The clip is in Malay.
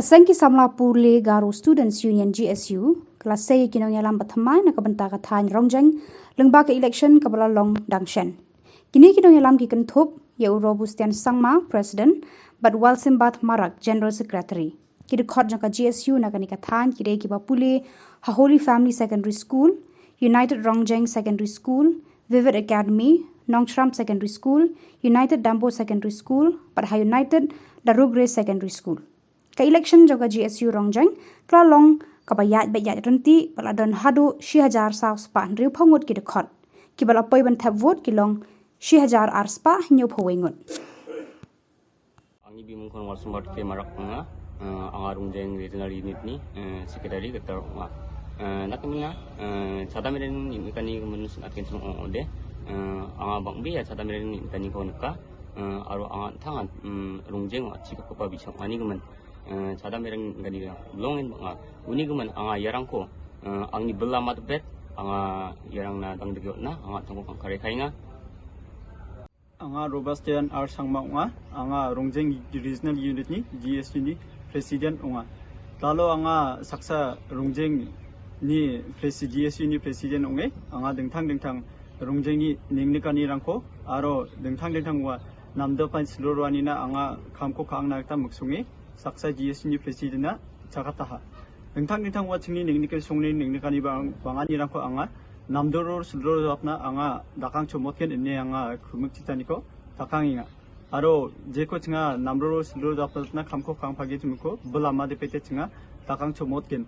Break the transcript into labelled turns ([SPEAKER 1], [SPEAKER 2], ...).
[SPEAKER 1] Kasengki samla purle Garo Students Union GSU kelas saya Nongialam Bathamai na kabenta ka Thain Rongjeng lengba ke election kabala long dangshen. Kini Nongialam ki kentup ya Robustian Sangma President but Walsimbat Marak General Secretary. Kidi khot jangka GSU na kanika Thain kide ki bapule Ha Holy Family Secondary School, United Rongjeng Secondary School, Vivid Academy, Nongialam Secondary School, United Dambo Secondary School, but Ha United Darugre Secondary School. Ka election jaga GSU Rongjeng kla long kabayat bayat renti bala don hadu 6000 saus pa riu phongot ki dekhot ki bala poi ban thap vote ki long 6000 arspa nyu phowingot
[SPEAKER 2] angi bimungkon warsumbat ke marak nga anga Rongjeng regional unit ni secretary ketar nga nakmina sadameren ni kani menus atken sung ode anga bangbe ya sadameren ni kani konka aro anga thangan Rongjeng chika kopa bichak ani gumen sadameren gani longen nga uni gumen anga yarangko angni belamat bet anga yarang na dangdegyo na anga tangko kang kare khainga
[SPEAKER 3] anga Robustian ar sangma nga anga Rongjeng regional unit ni GSU ni president nga talo anga saksa Rongjeng ni GSU ni president ongge anga dengtang Rongjeng ni ningnikani rangko aro dengtang wa namdo pan slorwani na anga kamko kaang nakta muksungi saksa GSU ni president na chakataha dengtang wa chingni ningnikal songni ningnikani bangani rangko anga namdoro sloro apna anga dakang chomotken inne anga kumuk chitaniko dakanginga aro jeko chinga namdoro sloro apna kamko kaang pagi chumko bulama de pete chinga dakang chomotken